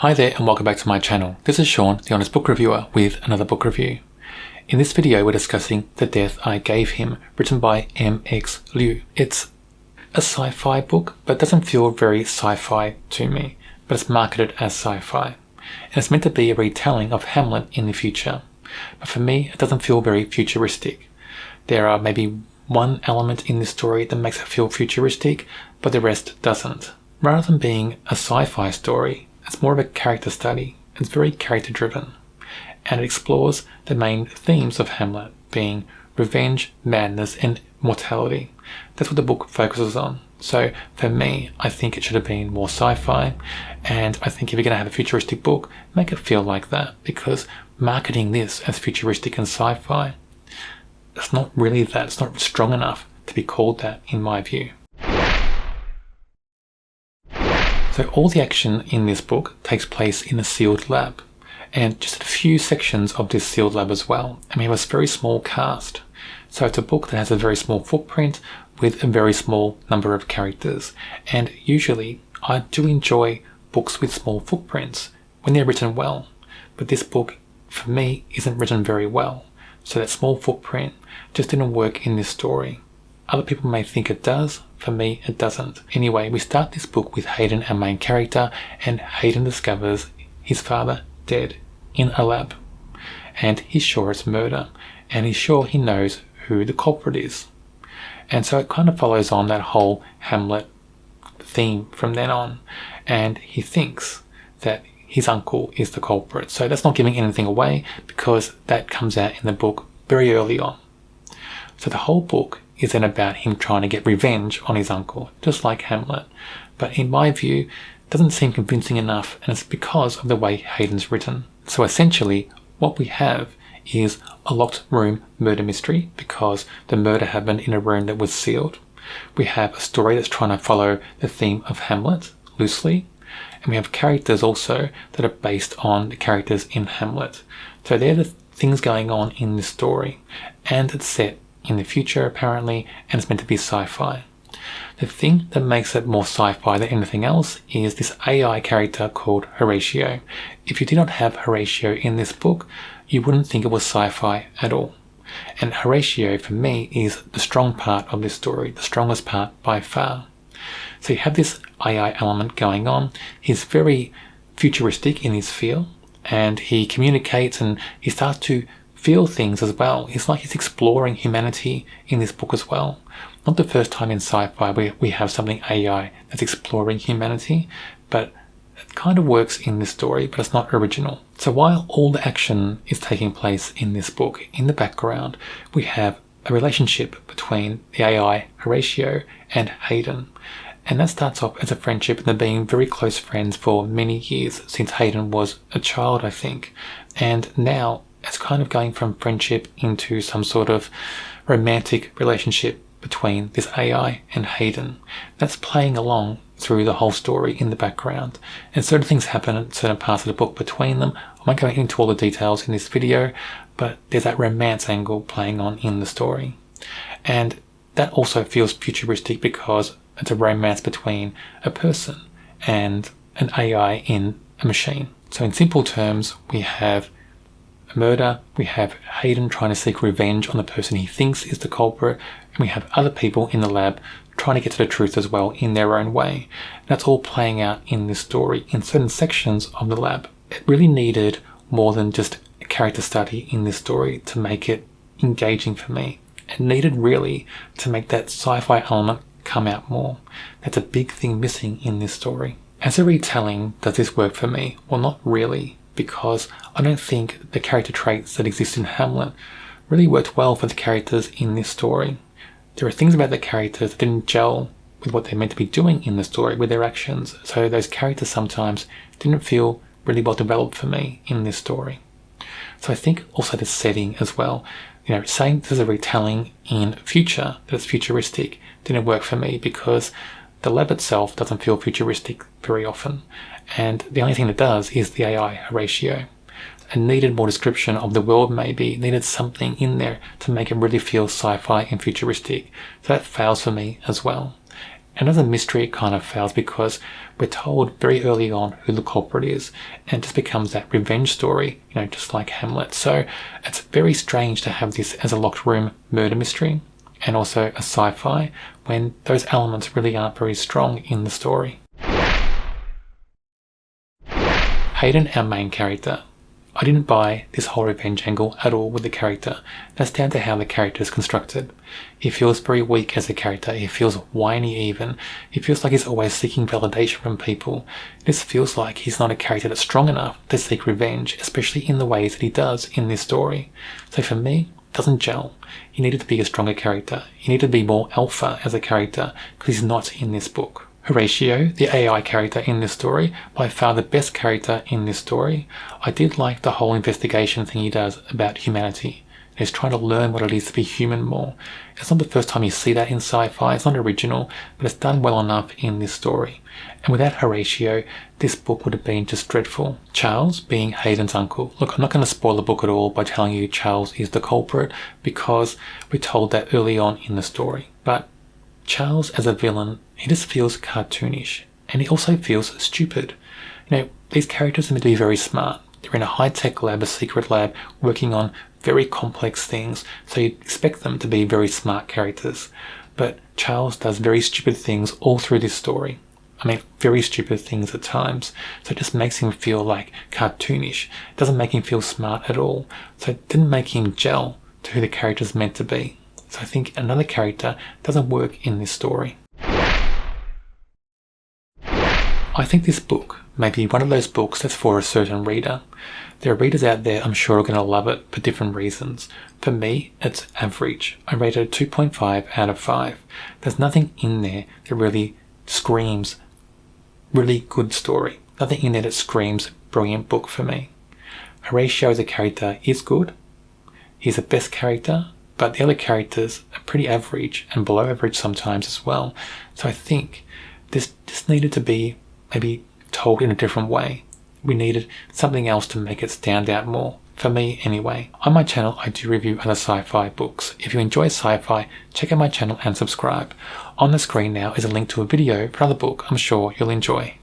Hi there and welcome back to my channel. This is Sean, the Honest Book Reviewer, with another book review. In this video we're discussing The Death I Gave Him, written by Em X Liu. It's a sci-fi book, but doesn't feel very sci-fi to me, but it's marketed as sci-fi. And it's meant to be a retelling of Hamlet in the future. But for me, it doesn't feel very futuristic. There are maybe one element in this story that makes it feel futuristic, but the rest doesn't. Rather than being a sci-fi story, it's more of a character study. It's very character driven, and it explores the main themes of Hamlet, being revenge, madness, and mortality. That's what the book focuses on. So for me, I think it should have been more sci-fi, and I think if you're going to have a futuristic book, make it feel like that, because marketing this as futuristic and sci-fi, it's not really that. It's not strong enough to be called that, in my view. So all the action in this book takes place in a sealed lab, and just a few sections of this sealed lab as well. And we have a very small cast. So it's a book that has a very small footprint with a very small number of characters. And usually I do enjoy books with small footprints when they're written well. But this book, for me, isn't written very well. So that small footprint just didn't work in this story. Other people may think it does. For me, it doesn't. Anyway, we start this book with Hayden, our main character, and Hayden discovers his father dead in a lab. And he's sure it's murder, and he's sure he knows who the culprit is. And so it kind of follows on that whole Hamlet theme from then on, and he thinks that his uncle is the culprit. So that's not giving anything away, because that comes out in the book very early on. So the whole book is then about him trying to get revenge on his uncle, just like Hamlet. But in my view, it doesn't seem convincing enough, and it's because of the way Hayden's written. So essentially, what we have is a locked room murder mystery, because the murder happened in a room that was sealed. We have a story that's trying to follow the theme of Hamlet, loosely. And we have characters also that are based on the characters in Hamlet. So they're the things going on in this story. And it's set in the future, apparently, and it's meant to be sci-fi. The thing that makes it more sci-fi than anything else is this AI character called Horatio. If you did not have Horatio in this book, you wouldn't think it was sci-fi at all. And Horatio, for me, is the strong part of this story, the strongest part by far. So you have this AI element going on. He's very futuristic in his feel, and he communicates and he starts to feel things as well. It's like he's exploring humanity in this book as well. Not the first time in sci-fi where we have something AI that's exploring humanity, but it kind of works in this story, but it's not original. So while all the action is taking place in this book, in the background, we have a relationship between the AI Horatio and Hayden. And that starts off as a friendship, and they're being very close friends for many years, since Hayden was a child, I think. And now it's kind of going from friendship into some sort of romantic relationship between this AI and Hayden. That's playing along through the whole story in the background. And certain things happen in certain parts of the book between them. I won't go into all the details in this video, but there's that romance angle playing on in the story. And that also feels futuristic because it's a romance between a person and an AI in a machine. So in simple terms, we have murder, we have Hayden trying to seek revenge on the person he thinks is the culprit, and we have other people in the lab trying to get to the truth as well in their own way. That's all playing out in this story in certain sections of the lab. It really needed more than just a character study in this story to make it engaging for me. It needed really to make that sci-fi element come out more. That's a big thing missing in this story. As a retelling, does this work for me? Well, not really, because I don't think the character traits that exist in Hamlet really worked well for the characters in this story. There are things about the characters that didn't gel with what they're meant to be doing in the story, with their actions. So those characters sometimes didn't feel really well developed for me in this story. So I think also the setting as well. Saying this is a retelling in future, that it's futuristic, didn't work for me because the lab itself doesn't feel futuristic very often. And the only thing that does is the AI Horatio. It needed more description of the world, maybe. It needed something in there to make it really feel sci-fi and futuristic. So that fails for me as well. And as a mystery, it kind of fails because we're told very early on who the culprit is, and it just becomes that revenge story, just like Hamlet. So it's very strange to have this as a locked room murder mystery and also a sci-fi when those elements really aren't very strong in the story. Hayden, our main character. I didn't buy this whole revenge angle at all with the character. That's down to how the character is constructed. He feels very weak as a character. He feels whiny even. He feels like he's always seeking validation from people. This feels like he's not a character that's strong enough to seek revenge, especially in the ways that he does in this story. So for me, it doesn't gel. He needed to be a stronger character. He needed to be more alpha as a character because he's not in this book. Horatio, the AI character in this story, by far the best character in this story. I did like the whole investigation thing he does about humanity. He's trying to learn what it is to be human more. It's not the first time you see that in sci-fi. It's not original, but it's done well enough in this story. And without Horatio, this book would have been just dreadful. Charles, being Hayden's uncle. Look, I'm not going to spoil the book at all by telling you Charles is the culprit because we're told that early on in the story. But Charles as a villain, he just feels cartoonish, and he also feels stupid. These characters are meant to be very smart. They're in a high-tech lab, a secret lab, working on very complex things, so you expect them to be very smart characters. But Charles does very stupid things all through this story. Very stupid things at times. So it just makes him feel like cartoonish. It doesn't make him feel smart at all. So it didn't make him gel to who the character's meant to be. So I think another character doesn't work in this story. I think this book may be one of those books that's for a certain reader. There are readers out there I'm sure are going to love it for different reasons. For me, it's average. I rate it a 2.5 out of 5. There's nothing in there that really screams really good story. Nothing in there that screams brilliant book for me. Horatio as a character is good. He's the best character. But the other characters are pretty average and below average sometimes as well. So I think this just needed to be maybe told in a different way. We needed something else to make it stand out more. For me, anyway. On my channel, I do review other sci-fi books. If you enjoy sci-fi, check out my channel and subscribe. On the screen now is a link to a video for another book I'm sure you'll enjoy.